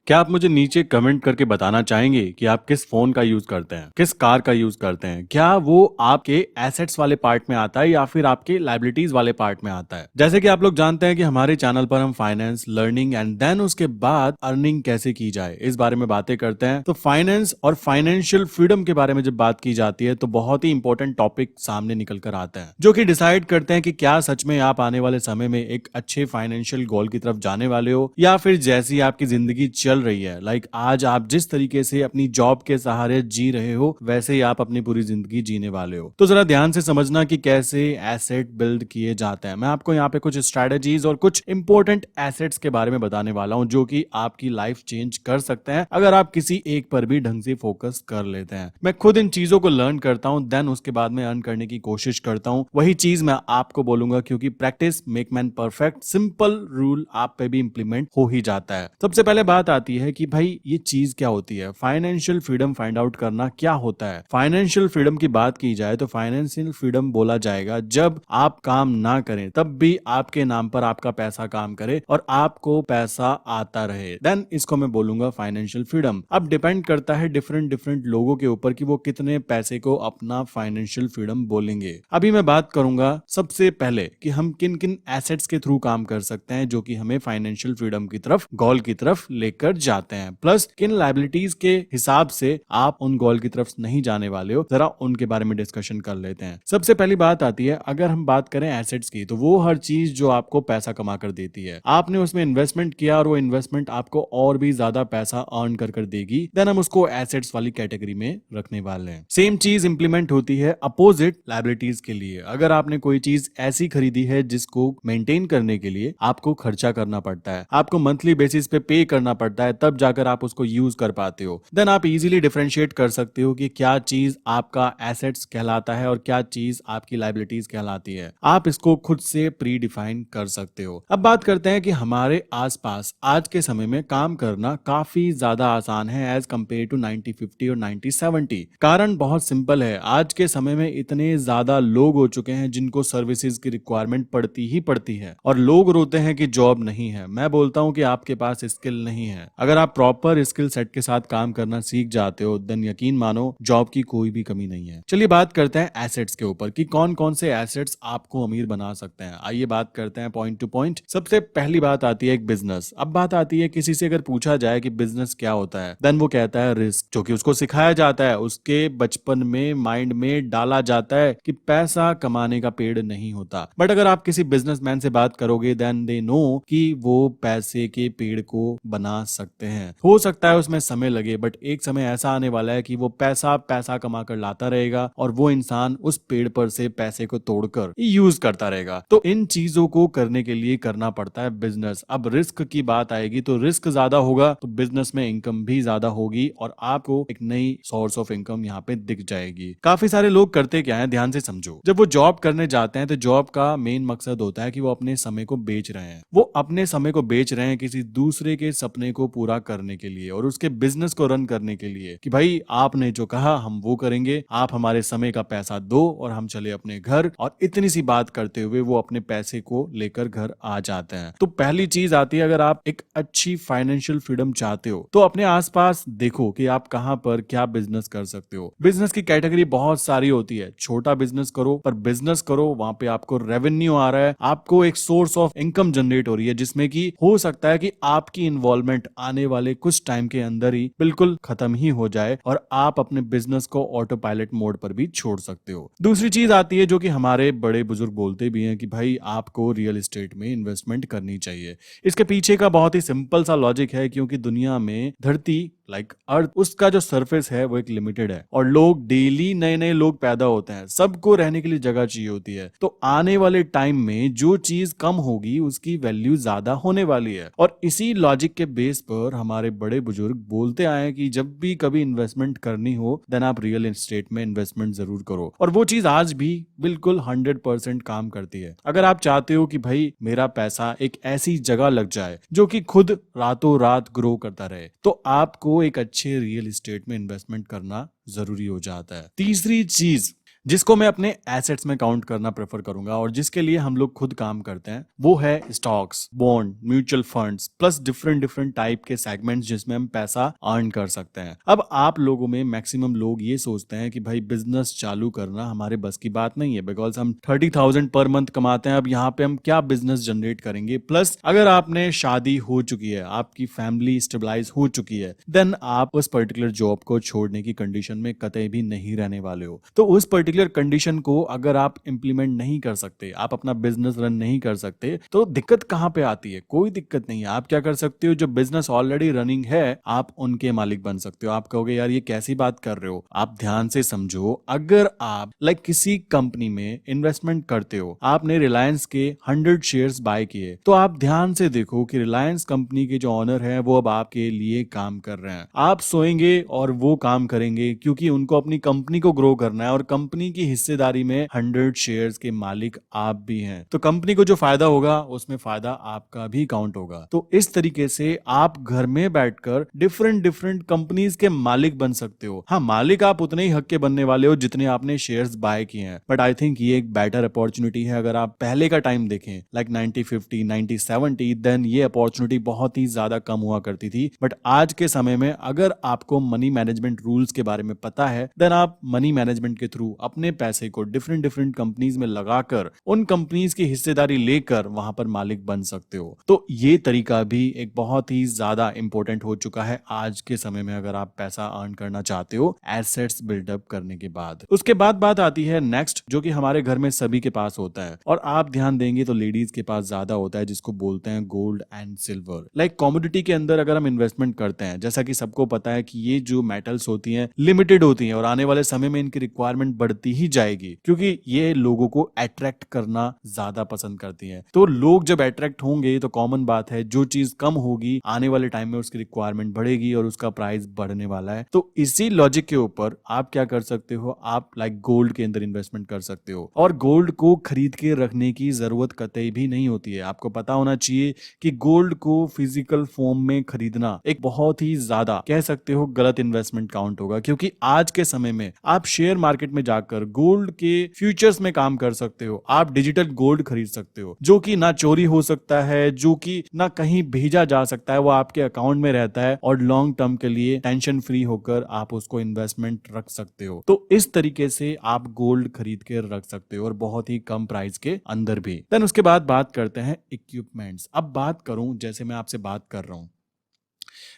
क्या आप मुझे नीचे कमेंट करके बताना चाहेंगे कि आप किस फोन का यूज करते हैं, किस कार का यूज करते हैं? क्या वो आपके एसेट्स वाले पार्ट में आता है या फिर आपके लायबिलिटीज वाले पार्ट में आता है? जैसे कि आप लोग जानते हैं कि हमारे चैनल पर हम फाइनेंस, लर्निंग एंड देन उसके बाद अर्निंग कैसे की जाए इस बारे में बातें करते हैं। तो फाइनेंस और फाइनेंशियल फ्रीडम के बारे में जब बात की जाती है तो बहुत ही इंपॉर्टेंट टॉपिक सामने निकल कर आता है, जो कि डिसाइड करते हैं कि क्या सच में आप आने वाले समय में एक अच्छे फाइनेंशियल गोल की तरफ जाने वाले हो या फिर जैसी आपकी जिंदगी चल रही है, आज आप जिस तरीके से अपनी जॉब के सहारे जी रहे हो वैसे ही आप अपनी पूरी जिंदगी जीने वाले हो। तो जरा ध्यान से समझना कि कैसे एसेट बिल्ड किए जाते हैं। मैं आपको यहाँ पे कुछ स्ट्रेटजीज और कुछ इंपॉर्टेंट एसेट्स के बारे में बताने वाला हूँ जो कि आपकी लाइफ चेंज कर सकते हैं अगर आप किसी एक पर भी ढंग से फोकस कर लेते हैं। मैं खुद इन चीजों को लर्न करता हूँ, देन उसके बाद में अर्न करने की कोशिश करता हूँ। वही चीज मैं आपको बोलूंगा क्योंकि practice make man perfect, simple rule आप पे भी इंप्लीमेंट हो ही जाता है। सबसे पहले बात आती है कि भाई ये चीज क्या होती है, फाइनेंशियल फ्रीडम फाइंड आउट करना क्या होता है। फाइनेंशियल फ्रीडम की बात की जाए तो फाइनेंशियल फ्रीडम बोला जाएगा जब आप काम ना करें तब भी आपके नाम पर आपका पैसा काम करे और आपको पैसा आता रहे, देन इसको मैं बोलूंगा फाइनेंशियल फ्रीडम। अब डिपेंड करता है डिफरेंट डिफरेंट लोगों के ऊपर कि वो कितने पैसे को अपना फाइनेंशियल फ्रीडम बोलेंगे। अभी मैं बात करूंगा सबसे पहले कि हम किन किन एसेट्स के थ्रू काम कर सकते हैं जो कि हमें फाइनेंशियल फ्रीडम की तरफ, गोल की तरफ लेकर जाते हैं, प्लस किन लायबिलिटीज के हिसाब से आप उन गोल की तरफ नहीं जाने वाले हो, जरा उनके बारे में डिस्कशन कर लेते हैं। सबसे पहली बात आती है, अगर हम बात करें एसेट्स की, तो वो हर चीज जो आपको पैसा कमा कर देती है। आपने उसमें इन्वेस्टमेंट किया और वो इन्वेस्टमेंट आपको और भी ज्यादा पैसा अर्न कर देगी, देन हम उसको एसेट्स वाली कैटेगरी में रखने वाले हैं। सेम चीज इंप्लीमेंट होती है अपोजिट लायबिलिटीज के लिए। अगर आपने कोई चीज ऐसी खरीदी है जिसको मेंटेन करने के लिए आपको खर्चा करना पड़ता है, आपको मंथली बेसिस पे करना पड़ता है, तब जाकर आप उसको यूज कर पाते हो, देन आप इजीली डिफरेंशिएट कर सकते हो कि क्या चीज आपका एसेट्स कहलाता है और क्या चीज आपकी लायबिलिटीज कहलाती है। आप इसको खुद से प्री डिफाइन कर सकते हो। अब बात करते हैं कि हमारे आसपास आज के समय में काम करना काफी ज्यादा आसान है एज कंपेयर टू 1950 और 1970। कारण बहुत सिंपल है, आज के समय में इतने ज्यादा लोग हो चुके हैं जिनको सर्विसेज की रिक्वायरमेंट पड़ती ही पड़ती है और लोग रोते हैं कि जॉब नहीं है। मैं बोलता हूं कि आपके पास स्किल नहीं है। अगर आप प्रॉपर स्किल सेट के साथ काम करना सीख जाते हो देन यकीन मानो जॉब की कोई भी कमी नहीं है। चलिए बात करते हैं एसेट्स के ऊपर कि कौन कौन से एसेट्स आपको अमीर बना सकते हैं। आइए बात करते हैं पॉइंट टू पॉइंट। सबसे पहली बात आती है एक बिजनेस। अब बात आती है, किसी से अगर पूछा जाए कि बिजनेस क्या होता है, देन वो कहता है रिस्क, जो कि उसको सिखाया जाता है, उसके बचपन में माइंड में डाला जाता है कि पैसा कमाने का पेड़ नहीं होता। बट अगर आप किसी बिजनेसमैन से बात करोगे देन दे नो कि वो पैसे के पेड़ को बना सकते हैं। हो सकता है उसमें समय लगे बट एक समय ऐसा आने वाला है कि वो पैसा पैसा कमा कर लाता रहेगा और वो इंसान उस पेड़ पर से पैसे को तोड़कर यूज करता रहेगा। तो इन चीजों को करने के लिए करना पड़ता है बिजनेस। अब रिस्क की बात आएगी तो रिस्क ज्यादा होगा तो बिजनेस में इनकम भी ज्यादा होगी और आपको एक नई सोर्स ऑफ इनकम यहाँ पे दिख जाएगी। काफी सारे लोग करते क्या है, ध्यान से समझो। जब वो जॉब करने जाते हैं तो जॉब का मेन मकसद होता है कि वो अपने समय को बेच रहे हैं, वो अपने समय को बेच रहे हैं किसी दूसरे के सपने को पूरा करने के लिए और उसके बिजनेस को रन करने के लिए कि भाई आपने जो कहा हम वो करेंगे, आप हमारे समय का पैसा दो और हम चले अपने घर। और इतनी सी बात करते हुए वो अपने पैसे को लेकर घर आ जाते हैं। तो पहली चीज आती है, अगर आप एक अच्छी फाइनेंशियल फ्रीडम चाहते हो तो अपने आसपास देखो कि आप कहां पर क्या बिजनेस कर सकते हो। बिजनेस की कैटेगरी बहुत सारी होती है। छोटा बिजनेस करो पर बिजनेस करो वहां पे आपको रेवेन्यू आ रहा है, आपको एक सोर्स ऑफ इनकम जनरेट हो रही है जिसमें कि हो सकता है कि आपकी इन्वॉल्वमेंट आने वाले कुछ टाइम के अंदर ही बिल्कुल खत्म ही हो जाए और आप अपने बिजनेस को ऑटो पायलट मोड पर भी छोड़ सकते हो। दूसरी चीज आती है जो कि हमारे बड़े बुजुर्ग बोलते भी हैं कि भाई आपको रियल एस्टेट में इन्वेस्टमेंट करनी चाहिए। इसके पीछे का बहुत ही सिंपल सा लॉजिक है, क्योंकि दुनिया में धरती अर्थ, उसका जो सरफेस है वो एक लिमिटेड है और लोग डेली नए नए लोग पैदा होते हैं, सबको रहने के लिए जगह चाहिए होती है। तो आने वाले टाइम में जो चीज कम होगी उसकी वैल्यू ज्यादा होने वाली है और इसी लॉजिक के बेस पर हमारे बड़े बुजुर्ग बोलते आए हैं कि जब भी कभी इन्वेस्टमेंट करनी हो देन आप रियल एस्टेट में इन्वेस्टमेंट जरूर करो। और वो चीज आज भी बिल्कुल 100% काम करती है। अगर आप चाहते हो कि भाई मेरा पैसा एक ऐसी जगह लग जाए जो कि खुद रातों रात ग्रो करता रहे, तो आपको एक अच्छे रियल एस्टेट में इन्वेस्टमेंट करना जरूरी हो जाता है। तीसरी चीज जिसको मैं अपने एसेट्स में काउंट करना प्रेफर करूंगा और जिसके लिए हम लोग खुद काम करते हैं, वो है stocks, bond, mutual funds plus different different type के सेगमेंट्स जिसमें हम पैसा अर्न कर सकते हैं। अब आप लोगों में मैक्सिमम लोग ये सोचते हैं कि भाई बिजनेस चालू करना हमारे बस की बात नहीं है, बिकॉज हम 30,000 पर मंथ कमाते हैं, अब यहाँ पे हम क्या बिजनेस जनरेट करेंगे। प्लस अगर आपने शादी हो चुकी है, आपकी फैमिली स्टेबलाइज हो चुकी है, देन आप उस पर्टिकुलर जॉब को छोड़ने की कंडीशन में कतई भी नहीं रहने वाले हो। तो उस पर्टिकुलर कंडीशन को अगर आप इंप्लीमेंट नहीं कर सकते, आप अपना बिजनेस रन नहीं कर सकते, तो दिक्कत कहां पे आती है? कोई दिक्कत नहीं है। आप क्या कर सकते हो, जो बिजनेस ऑलरेडी रनिंग है आप उनके मालिक बन सकते हो। आप कहोगे यार ये कैसी बात कर रहे हो, आप ध्यान से समझो। अगर आप किसी कंपनी में इन्वेस्टमेंट करते हो, आपने रिलायंस के 100 शेयर्स बाय किए, तो आप ध्यान से देखो कि रिलायंस कंपनी के जो ऑनर हैं वो अब आपके लिए काम कर रहे हैं। आप सोएंगे और वो काम करेंगे, क्योंकि उनको अपनी कंपनी को ग्रो करना है और कंपनी की हिस्सेदारी में 100 शेयर्स के मालिक आप भी हैं। तो कंपनी को जो फायदा होगा उसमें फायदा आपका भी काउंट होगा। तो इस तरीके से आप घर में बैठकर डिफरेंट डिफरेंट कंपनीज के मालिक बन सकते हो। हाँ, मालिक आप उतने ही हक के बनने वाले हो जितने आपने शेयर्स बाय किए हैं, बट आई थिंक ये एक बेटर अपॉर्चुनिटी है। अगर आप पहले का टाइम देखें, लाइक 90-50, 90-70, देन ये अपॉर्चुनिटी बहुत ही ज्यादा कम हुआ करती थी। बट आज के समय में अगर आपको मनी मैनेजमेंट रूल्स के बारे में पता है, देन आप मनी मैनेजमेंट के थ्रू अपने पैसे को डिफरेंट डिफरेंट कंपनीज में लगाकर उन कंपनीज की हिस्सेदारी लेकर वहां पर मालिक बन सकते हो। तो ये तरीका भी एक बहुत ही ज्यादा इंपॉर्टेंट हो चुका है आज के समय में, अगर आप पैसा अर्न करना चाहते हो एसेट्स बिल्डअप करने के बाद। उसके बाद बात आती है नेक्स्ट, जो कि हमारे घर में सभी के पास होता है और आप ध्यान देंगे तो लेडीज के पास ज्यादा होता है, जिसको बोलते हैं gold and silver. Like commodity के अंदर अगर हम इन्वेस्टमेंट करते हैं, जैसा कि सबको पता है कि ये जो मेटल्स होती हैं लिमिटेड होती हैं और आने वाले समय में इनकी रिक्वायरमेंट बढ़ती ही जाएगी, क्योंकि ये लोगों को अट्रैक्ट करना ज्यादा पसंद करती हैं। तो लोग जब अट्रैक्ट होंगे तो कॉमन बात है, जो चीज कम होगी आने वाले टाइम में उसकी रिक्वायरमेंट बढ़ेगी और उसका प्राइस बढ़ने वाला है। तो इसी लॉजिक के ऊपर आप क्या कर सकते हो, आप गोल्ड के अंदर इन्वेस्टमेंट कर सकते हो। और गोल्ड को खरीद के रखने की जरूरत कतई भी नहीं होती है। आपको पता होना चाहिए कि गोल्ड को फिजिकल फॉर्म में खरीदना एक बहुत ही ज्यादा कह सकते हो गलत इन्वेस्टमेंट काउंट होगा, क्योंकि आज के समय में आप शेयर मार्केट में जाकर गोल्ड के फ्यूचर्स में काम कर सकते हो। आप डिजिटल गोल्ड खरीद सकते हो, जो कि ना चोरी हो सकता है, जो कि ना कहीं भेजा जा सकता है, वो आपके अकाउंट में रहता है और लॉन्ग टर्म के लिए टेंशन फ्री होकर आप उसको इन्वेस्टमेंट रख सकते हो। तो इस तरीके से आप गोल्ड खरीद के रख सकते हो और बहुत ही कम प्राइस के अंदर भी। देन उसके बाद बात करते हैं इक्विपमेंट्स। अब बात करूं, जैसे मैं आपसे बात कर रहा हूं,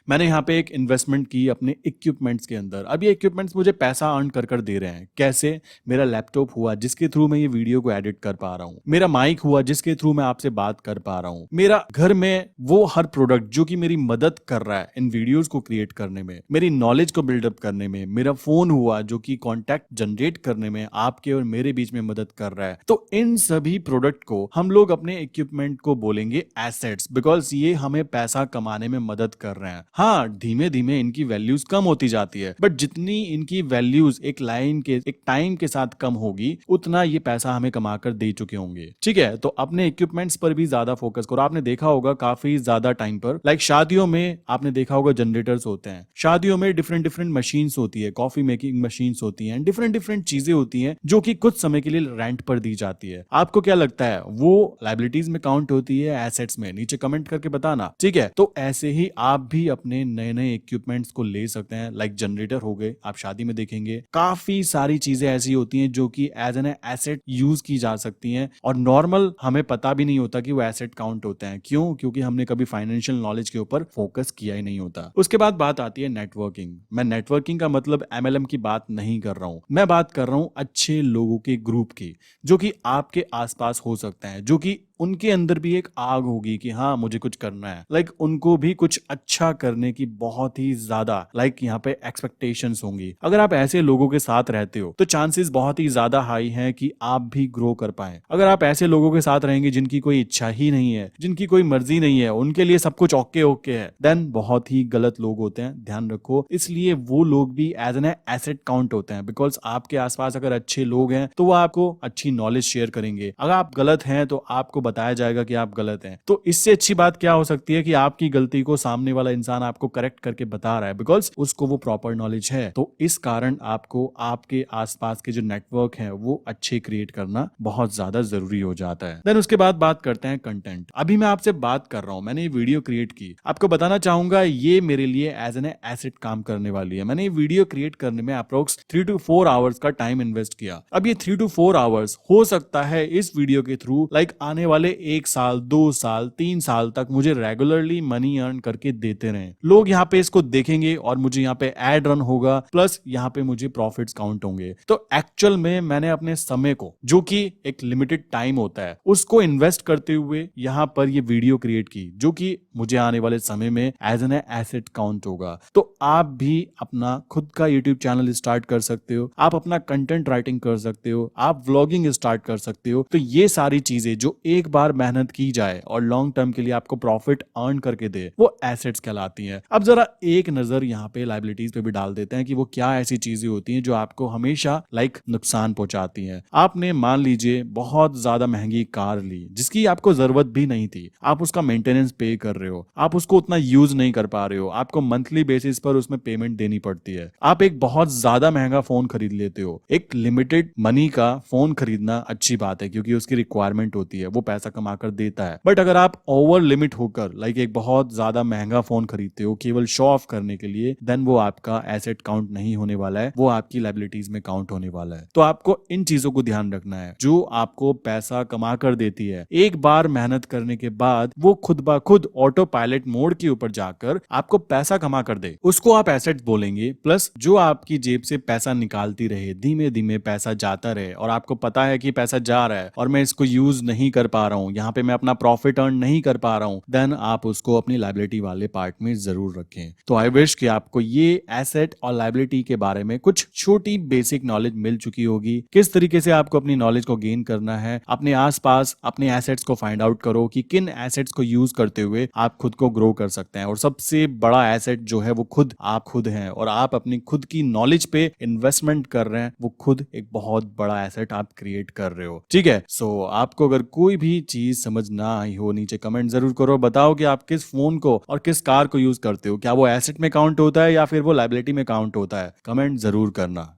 मैंने यहाँ पे एक इन्वेस्टमेंट की अपने इक्विपमेंट्स के अंदर। अब ये इक्विपमेंट्स मुझे पैसा अर्न कर दे रहे हैं। कैसे? मेरा लैपटॉप हुआ जिसके थ्रू मैं ये वीडियो को एडिट कर पा रहा हूँ, मेरा माइक हुआ जिसके थ्रू मैं आपसे बात कर पा रहा हूँ, मेरा घर में वो हर प्रोडक्ट जो कि मेरी मदद कर रहा है इन वीडियोस को क्रिएट करने में, मेरी नॉलेज को बिल्डअप करने में, मेरा फोन हुआ जो कि कॉन्टैक्ट जनरेट करने में आपके और मेरे बीच में मदद कर रहा है। तो इन सभी प्रोडक्ट को हम लोग अपने इक्विपमेंट को बोलेंगे एसेट्स, बिकॉज ये हमें पैसा कमाने में मदद कर रहे हैं। हाँ, धीमे धीमे इनकी वैल्यूज कम होती जाती है, बट जितनी इनकी वैल्यूज एक लाइन के एक टाइम के साथ कम होगी, उतना ये पैसा हमें कमाकर दे चुके होंगे। ठीक है, तो अपने इक्विपमेंट्स पर भी ज्यादा फोकस करो। आपने देखा होगा काफी ज्यादा टाइम पर, लाइक शादियों में आपने देखा होगा जनरेटर्स होते हैं, शादियों में डिफरेंट डिफरेंट मशीन्स होती है, कॉफी मेकिंग मशीन्स होती हैं, डिफरेंट डिफरेंट चीजें होती हैं जो कि कुछ समय के लिए रेंट पर दी जाती है। आपको क्या लगता है, वो लायबिलिटीज में काउंट होती है एसेट्स में? नीचे कमेंट करके बताना। ठीक है, तो ऐसे ही आप भी अपने नए नए इक्विपमेंट्स को ले सकते हैं। लाइक जनरेटर हो गए, आप शादी में देखेंगे काफी सारी चीजें ऐसी होती हैं जो कि एज एन एसेट यूज की जा सकती हैं और नॉर्मल हमें पता भी नहीं होता कि वो एसेट काउंट होते हैं। क्यों? क्योंकि हमने कभी फाइनेंशियल नॉलेज के ऊपर फोकस किया ही नहीं होता। उसके बाद बात आती है नेटवर्किंग। मैं नेटवर्किंग का मतलब एमएलएम की बात नहीं कर रहा हूं, मैं बात कर रहा हूं अच्छे लोगों के ग्रुप की, जो कि आपके आसपास हो सकते हैं, जो कि उनके अंदर भी एक आग होगी कि हाँ मुझे कुछ करना है। लाइक उनको भी कुछ अच्छा करने की बहुत ही ज्यादा यहाँ पे एक्सपेक्टेशंस होंगी। अगर आप ऐसे लोगों के साथ रहते हो तो चांसेस बहुत ही ज्यादा हाई हैं कि आप भी ग्रो कर पाए। अगर आप ऐसे लोगों के साथ रहेंगे जिनकी कोई इच्छा ही नहीं है, जिनकी कोई मर्जी नहीं है, उनके लिए सब कुछ ओके ओके है, देन बहुत ही गलत लोग होते हैं, ध्यान रखो। इसलिए वो लोग भी एज एन एसेट काउंट होते हैं, बिकॉज आपके आसपास अगर अच्छे लोग हैं तो वो आपको अच्छी नॉलेज शेयर करेंगे। अगर आप गलत हैं तो आपको बताया जाएगा कि आप गलत हैं। तो इससे अच्छी बात क्या हो सकती है कि आपकी गलती को सामने वाला इंसान आपको करेक्ट करके बता रहा है, बिकॉज उसको वो प्रॉपर नॉलेज है। तो इस कारण आपको आपके आसपास के जो नेटवर्क है वो अच्छे क्रिएट करना बहुत ज्यादा जरूरी हो जाता है। देन उसके बाद बात करते हैं कंटेंट। अभी मैं आपसे बात कर रहा हूं, मैंने ये वीडियो क्रिएट की, आपको बताना चाहूंगा ये मेरे लिए एज एन एसेट काम करने वाली है। मैंने ये वीडियो क्रिएट करने में अप्रोक्स 3 to 4 आवर्स का टाइम इन्वेस्ट किया। अब ये 3 to 4 आवर्स हो सकता है इस वीडियो के थ्रू आने वाले 1 साल, 2 साल, 3 साल तक मुझे रेगुलरली मनी अर्न करके देते रहे। लोग यहाँ पे इसको देखेंगे और मुझे यहाँ पे एड रन होगा, प्लस यहाँ पे मुझे प्रॉफिट्स काउंट होंगे। तो एक्चुअल में मैंने अपने समय को, जो कि एक लिमिटेड टाइम होता है, उसको इन्वेस्ट करते हुए यहाँ पर ये वीडियो क्रिएट की, जो कि मुझे आने वाले समय में एज एन एसेट काउंट होगा। तो आप भी अपना खुद का यूट्यूब चैनल स्टार्ट कर सकते हो, आप अपना कंटेंट राइटिंग कर सकते हो, आप व्लॉगिंग स्टार्ट कर सकते हो। तो ये सारी चीजें जो एक बार मेहनत की जाए और लॉन्ग टर्म के लिए आपको प्रॉफिट अर्न करके दे, वो एसेट्स कहलाती हैं। अब जरा एक नजर यहाँ पे लायबिलिटीज पे भी डाल देते हैं कि वो क्या ऐसी चीजें होती हैं जो आपको हमेशा नुकसान पहुंचाती हैं। आपने मान लीजिए बहुत ज्यादा महंगी कार ली जिसकी आपको जरूरत भी नहीं थी, आप उसका मेंटेनेंस पे कर रहे हो, आप उसको उतना यूज नहीं कर पा रहे हो, आपको मंथली बेसिस पर उसमें पेमेंट देनी पड़ती है। आप एक बहुत ज्यादा महंगा फोन खरीद लेते हो। एक लिमिटेड मनी का फोन खरीदना अच्छी बात है क्योंकि उसकी रिक्वायरमेंट होती है, वो पैसा कमा कर देता है। बट अगर आप ओवर लिमिट होकर एक बहुत ज्यादा महंगा फोन खरीदते हो केवल शो ऑफ करने के लिए, देन वो आपका एसेट काउंट नहीं होने वाला है, वो आपकी लायबिलिटीज में काउंट होने वाला है। तो आपको इन चीजों को ध्यान रखना है। जो आपको पैसा कमा कर देती है, एक बार मेहनत करने के बाद वो खुद ब खुद ऑटो पायलट मोड के ऊपर जाकर आपको पैसा कमा कर दे, उसको आप एसेट बोलेंगे। प्लस जो आपकी जेब से पैसा निकालती रहे, धीमे धीमे पैसा जाता रहे और आपको पता है कि पैसा जा रहा है और मैं इसको यूज नहीं कर पा रहा हूं, यहाँ पे मैं अपना प्रॉफिट अर्न नहीं कर पा रहा हूं, देन आप उसको अपनी लायबिलिटी वाले पार्ट में जरूर रखें। तो आई विश कि आपको ये एसेट और लायबिलिटी के बारे में कुछ छोटी बेसिक नॉलेज मिल चुकी होगी। किस तरीके से आपको अपनी नॉलेज को गेन करना है, अपने आसपास अपने एसेट्स को फाइंड आउट करो कि किन एसेट्स को यूज करते हुए आप खुद को ग्रो कर सकते हैं। और सबसे बड़ा एसेट जो है वो आप खुद हैं, और आप अपनी खुद की नॉलेज पे इन्वेस्टमेंट कर रहे हैं, वो खुद एक बहुत बड़ा एसेट आप क्रिएट कर रहे हो। ठीक है, सो आपको अगर कोई भी चीज समझ ना आई हो, नीचे कमेंट जरूर करो, बताओ कि आप किस फोन को और किस कार को यूज करते हो, क्या वो एसेट में काउंट होता है या फिर वो लायबिलिटी में काउंट होता है। कमेंट जरूर करना।